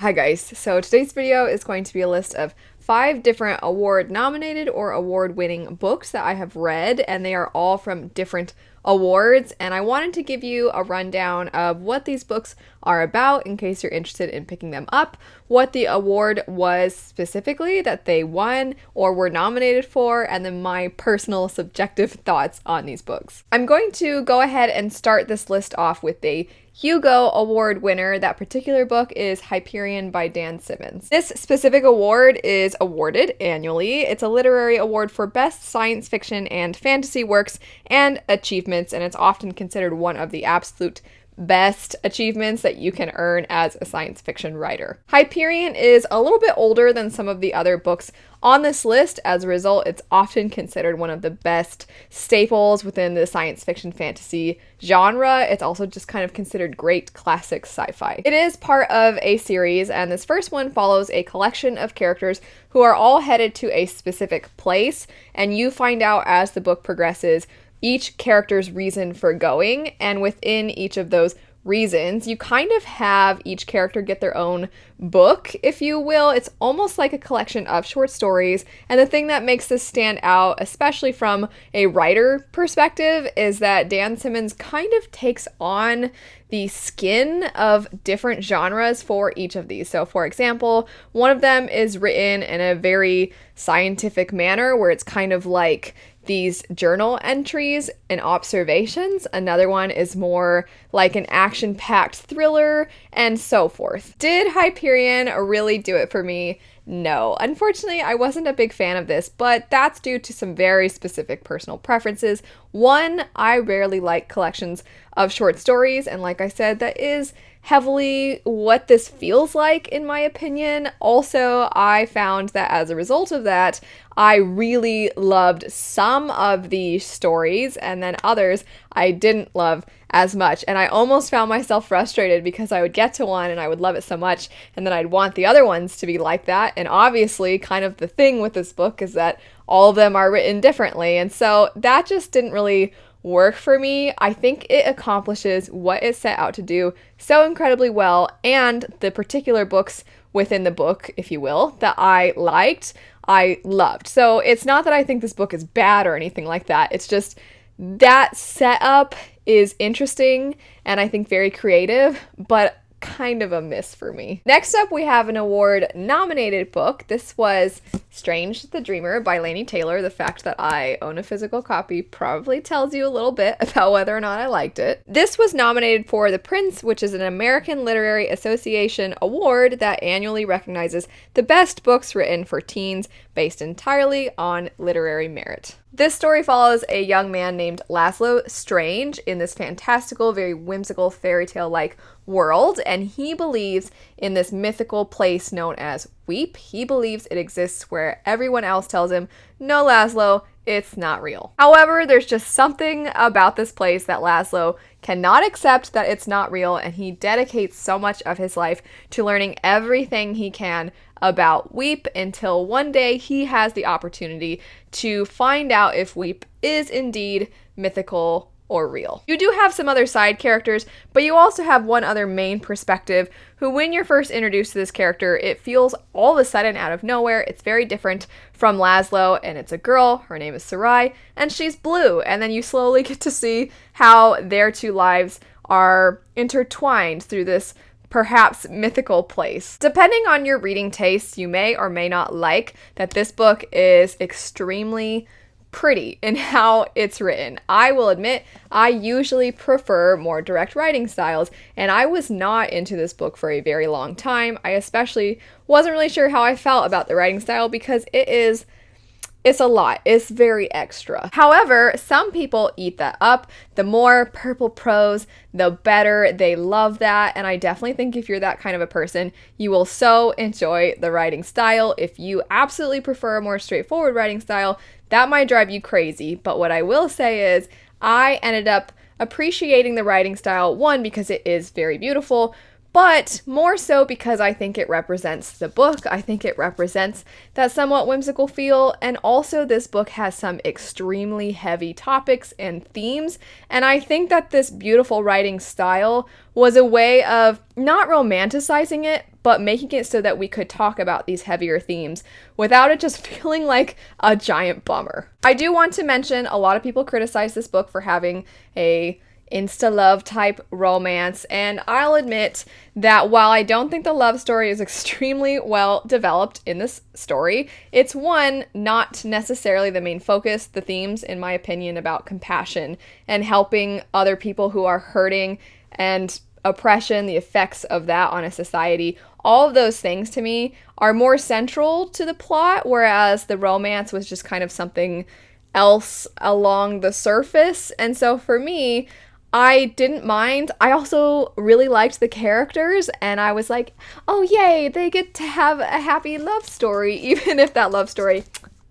Hi guys, so today's video is going to be a list of 5 different award nominated or award winning books that I have read, and they are all from different awards, and I wanted to give you a rundown of what these books are about in case you're interested in picking them up, what the award was specifically that they won or were nominated for, and then my personal subjective thoughts on these books. I'm going to go ahead and start this list off with a Hugo Award winner. That particular book is Hyperion by Dan Simmons. This specific award is awarded annually. It's a literary award for best science fiction and fantasy works and achievements, and it's often considered one of the absolute best achievements that you can earn as a science fiction writer. Hyperion is a little bit older than some of the other books on this list. As a result, it's often considered one of the best staples within the science fiction fantasy genre. It's also just kind of considered great classic sci-fi. It is part of a series, and this first one follows a collection of characters who are all headed to a specific place, and you find out as the book progresses each character's reason for going, and within each of those reasons, you kind of have each character get their own book, if you will. It's almost like a collection of short stories, and the thing that makes this stand out, especially from a writer perspective, is that Dan Simmons kind of takes on the skin of different genres for each of these. So for example, one of them is written in a very scientific manner where it's kind of like these journal entries and observations. Another one is more like an action-packed thriller, and so forth. Did Hyperion really do it for me? No. Unfortunately, I wasn't a big fan of this, but that's due to some very specific personal preferences. One, I rarely like collections of short stories, and like I said, that is heavily what this feels like in my opinion. Also, I found that as a result of that, I really loved some of the stories, and then others I didn't love as much. And I almost found myself frustrated because I would get to one and I would love it so much, and then I'd want the other ones to be like that. And obviously, kind of the thing with this book is that all of them are written differently. And so that just didn't really work for me. I think it accomplishes what it set out to do so incredibly well, and the particular books within the book, if you will, that I liked, I loved. So it's not that I think this book is bad or anything like that. It's just that setup is interesting and I think very creative, but kind of a miss for me. Next up, we have an award-nominated book. This was Strange the Dreamer by Laini Taylor. The fact that I own a physical copy probably tells you a little bit about whether or not I liked it. This was nominated for the Prince, which is an American Literary Association award that annually recognizes the best books written for teens based entirely on literary merit. This story follows a young man named Laszlo Strange in this fantastical, very whimsical, fairy tale-like world, and he believes in this mythical place known as Weep. He believes it exists where everyone else tells him, no, Laszlo, it's not real. However, there's just something about this place that Laszlo cannot accept that it's not real, and he dedicates so much of his life to learning everything he can about Weep until one day he has the opportunity to find out if Weep is indeed mythical or real. You do have some other side characters, but you also have one other main perspective who, when you're first introduced to this character, it feels all of a sudden out of nowhere. It's very different from Laszlo, and it's a girl. Her name is Sarai, and she's blue. And then you slowly get to see how their two lives are intertwined through this perhaps mythical place. Depending on your reading tastes, you may or may not like that this book is extremely pretty in how it's written. I will admit, I usually prefer more direct writing styles, and I was not into this book for a very long time. I especially wasn't really sure how I felt about the writing style because it's a lot. It's very extra. However, some people eat that up. The more purple prose, the better. They love that. And I definitely think if you're that kind of a person, you will so enjoy the writing style. If you absolutely prefer a more straightforward writing style, that might drive you crazy. But what I will say is I ended up appreciating the writing style, one, because it is very beautiful, but more so because I think it represents the book. I think it represents that somewhat whimsical feel, and also this book has some extremely heavy topics and themes, and I think that this beautiful writing style was a way of not romanticizing it, but making it so that we could talk about these heavier themes without it just feeling like a giant bummer. I do want to mention a lot of people criticize this book for having a insta-love type romance, and I'll admit that while I don't think the love story is extremely well developed in this story, it's one, not necessarily the main focus. The themes, in my opinion, about compassion and helping other people who are hurting and oppression, the effects of that on a society, all of those things to me are more central to the plot, whereas the romance was just kind of something else along the surface. And so for me, I didn't mind. I also really liked the characters, and I was like, oh yay, they get to have a happy love story, even if that love story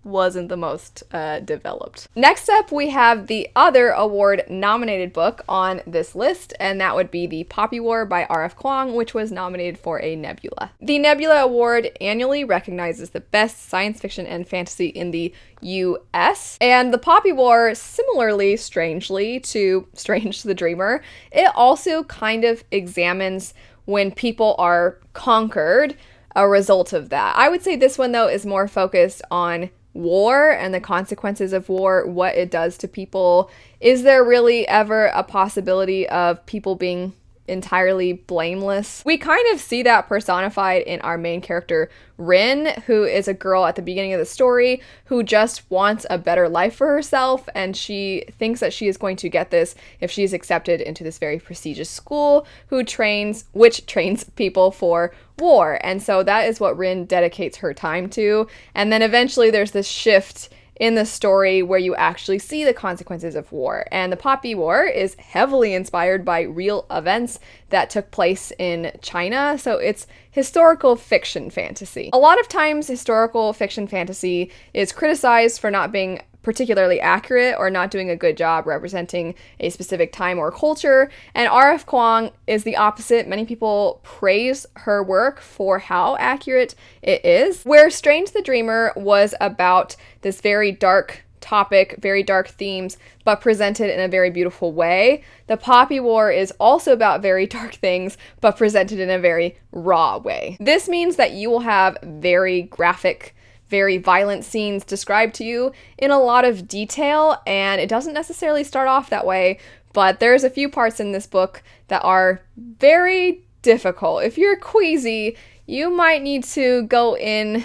wasn't the most developed. Next up, we have the other award-nominated book on this list, and that would be The Poppy War by R.F. Kwang, which was nominated for a Nebula. The Nebula Award annually recognizes the best science fiction and fantasy in the US, and The Poppy War, similarly, strangely to Strange the Dreamer, it also kind of examines when people are conquered, a result of that. I would say this one, though, is more focused on war and the consequences of war, what it does to people. Is there really ever a possibility of people being entirely blameless? We kind of see that personified in our main character, Rin, who is a girl at the beginning of the story who just wants a better life for herself, and she thinks that she is going to get this if she is accepted into this very prestigious school which trains people for war. And so that is what Rin dedicates her time to. And then eventually there's this shift in the story where you actually see the consequences of war. And the Poppy War is heavily inspired by real events that took place in China, so it's historical fiction fantasy. A lot of times historical fiction fantasy is criticized for not being particularly accurate or not doing a good job representing a specific time or culture, and R.F. Kwang is the opposite. Many people praise her work for how accurate it is. Where Strange the Dreamer was about this very dark topic, very dark themes, but presented in a very beautiful way, The Poppy War is also about very dark things, but presented in a very raw way. This means that you will have very graphic, very violent scenes described to you in a lot of detail, and it doesn't necessarily start off that way, but there's a few parts in this book that are very difficult. If you're queasy, you might need to go in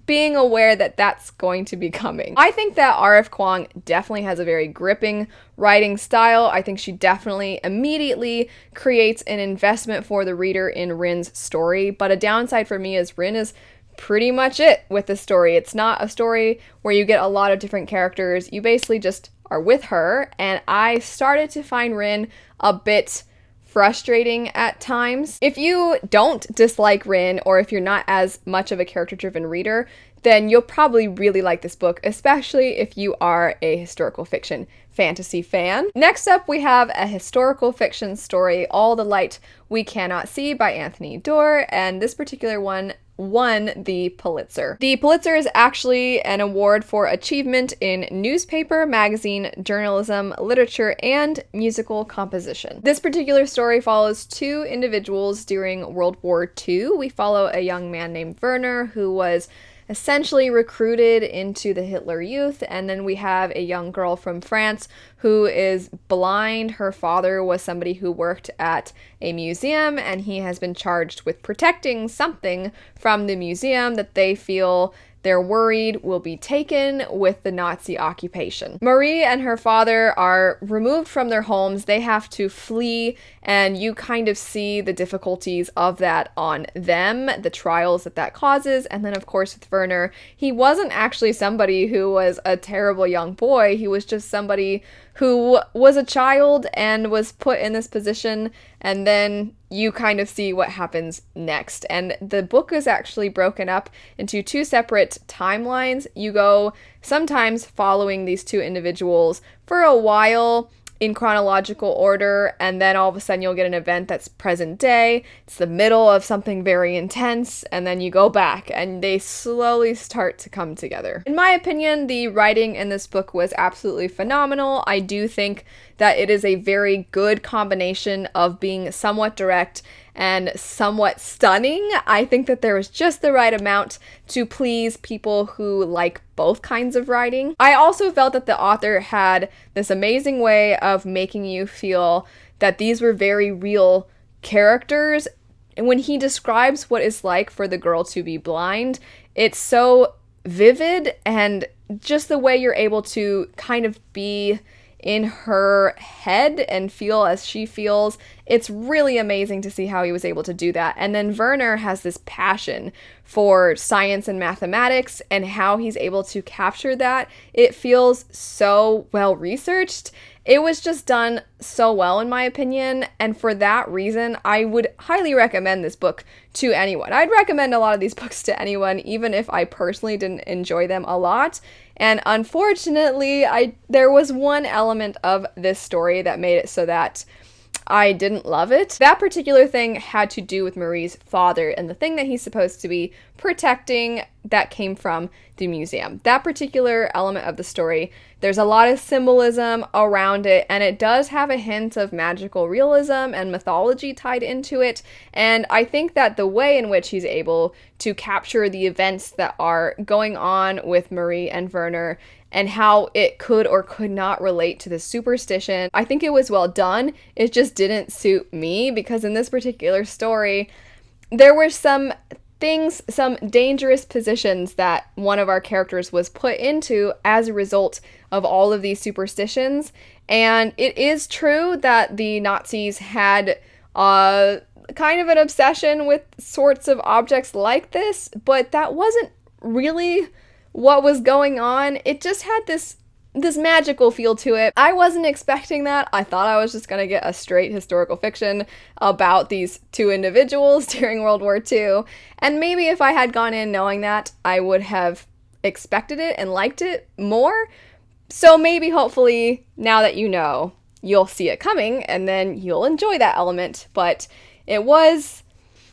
being aware that that's going to be coming. I think that R.F. Kwang definitely has a very gripping writing style. I think she definitely immediately creates an investment for the reader in Rin's story, but a downside for me is Rin is pretty much it with the story. It's not a story where you get a lot of different characters. You basically just are with her, and I started to find Rin a bit frustrating at times. If you don't dislike Rin, or if you're not as much of a character-driven reader, then you'll probably really like this book, especially if you are a historical fiction fantasy fan. Next up, we have a historical fiction story, All the Light We Cannot See by Anthony Doerr, and this particular one won the Pulitzer. The Pulitzer is actually an award for achievement in newspaper, magazine, journalism, literature, and musical composition. This particular story follows two individuals during World War II. We follow a young man named Werner who was essentially recruited into the Hitler Youth, and then we have a young girl from France who is blind. Her father was somebody who worked at a museum, and he has been charged with protecting something from the museum that they feel they're worried will be taken with the Nazi occupation. Marie and her father are removed from their homes. They have to flee, and you kind of see the difficulties of that on them, the trials that causes. And then, of course, with Werner, he wasn't actually somebody who was a terrible young boy. He was just somebody who was a child and was put in this position, and then you kind of see what happens next. And the book is actually broken up into two separate timelines. You go sometimes following these two individuals for a while in chronological order, and then all of a sudden you'll get an event that's present day, it's the middle of something very intense, and then you go back, and they slowly start to come together. In my opinion, the writing in this book was absolutely phenomenal. I do think that it is a very good combination of being somewhat direct and somewhat stunning. I think that there was just the right amount to please people who like both kinds of writing. I also felt that the author had this amazing way of making you feel that these were very real characters. And when he describes what it's like for the girl to be blind, it's so vivid, and just the way you're able to kind of be in her head and feel as she feels. It's really amazing to see how he was able to do that. And then Werner has this passion for science and mathematics, and how he's able to capture that. It feels so well researched. It was just done so well, in my opinion, and for that reason, I would highly recommend this book to anyone. I'd recommend a lot of these books to anyone, even if I personally didn't enjoy them a lot. And unfortunately, there was one element of this story that made it so that I didn't love it. That particular thing had to do with Marie's father and the thing that he's supposed to be protecting that came from the museum. That particular element of the story, there's a lot of symbolism around it, and it does have a hint of magical realism and mythology tied into it. And I think that the way in which he's able to capture the events that are going on with Marie and Werner and how it could or could not relate to the superstition, I think it was well done. It just didn't suit me, because in this particular story, there were some things, some dangerous positions that one of our characters was put into as a result of all of these superstitions. And it is true that the Nazis had kind of an obsession with sorts of objects like this, but that wasn't really what was going on. It just had this magical feel to it. I wasn't expecting that. I thought I was just gonna get a straight historical fiction about these two individuals during World War II. And maybe if I had gone in knowing that, I would have expected it and liked it more. So maybe, hopefully, now that you know, you'll see it coming and then you'll enjoy that element. But it was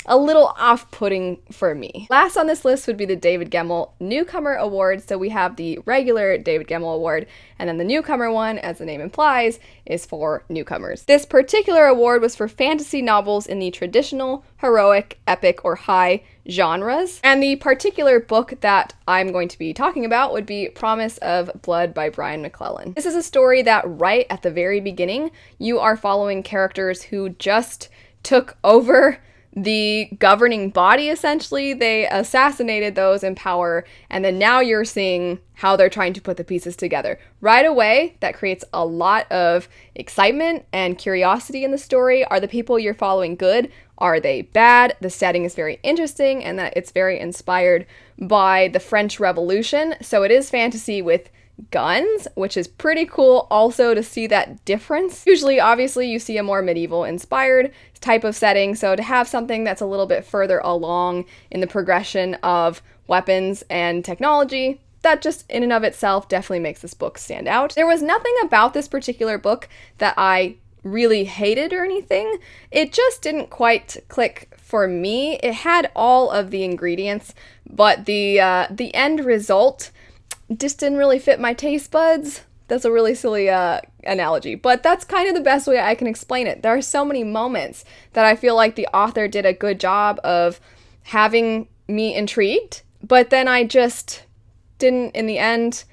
a little off-putting for me. Last on this list would be the David Gemmell Newcomer Award. So we have the regular David Gemmell Award, and then the newcomer one, as the name implies, is for newcomers. This particular award was for fantasy novels in the traditional, heroic, epic, or high genres. And the particular book that I'm going to be talking about would be Promise of Blood by Brian McClellan. This is a story that right at the very beginning, you are following characters who just took over the governing body, essentially. They assassinated those in power, and then now you're seeing how they're trying to put the pieces together. Right away, that creates a lot of excitement and curiosity in the story. Are the people you're following good? Are they bad? The setting is very interesting, and that it's very inspired by the French Revolution. So it is fantasy with guns, which is pretty cool also to see that difference. Usually, obviously, you see a more medieval inspired type of setting, so to have something that's a little bit further along in the progression of weapons and technology, that just in and of itself definitely makes this book stand out. There was nothing about this particular book that I really hated or anything. It just didn't quite click for me. It had all of the ingredients, but the end result just didn't really fit my taste buds. That's a really silly analogy, but that's kind of the best way I can explain it. There are so many moments that I feel like the author did a good job of having me intrigued, but then I just didn't, in the end,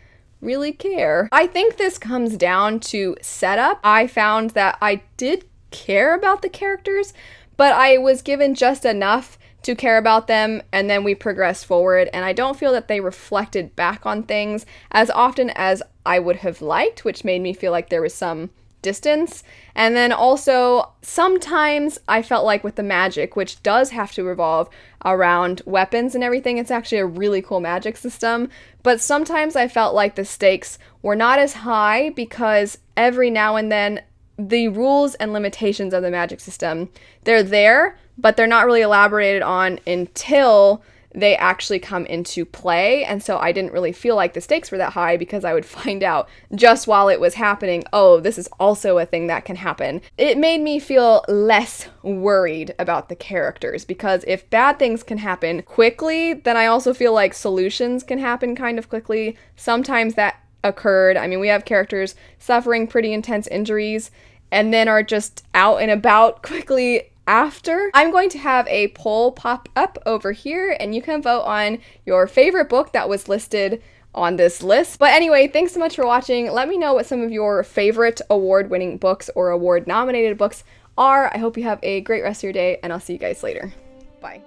really care. I think this comes down to setup. I found that I did care about the characters, but I was given just enough to care about them, and then we progressed forward, and I don't feel that they reflected back on things as often as I would have liked, which made me feel like there was some distance. And then also, sometimes I felt like with the magic, which does have to revolve around weapons and everything, it's actually a really cool magic system, but sometimes I felt like the stakes were not as high because every now and then the rules and limitations of the magic system, they're there, but they're not really elaborated on until they actually come into play. And so I didn't really feel like the stakes were that high because I would find out just while it was happening, oh, this is also a thing that can happen. It made me feel less worried about the characters, because if bad things can happen quickly, then I also feel like solutions can happen kind of quickly. Sometimes that occurred. I mean, we have characters suffering pretty intense injuries and then are just out and about quickly after. I'm going to have a poll pop up over here and you can vote on your favorite book that was listed on this list. But anyway, thanks so much for watching. Let me know what some of your favorite award-winning books or award-nominated books are. I hope you have a great rest of your day, and I'll see you guys later. Bye.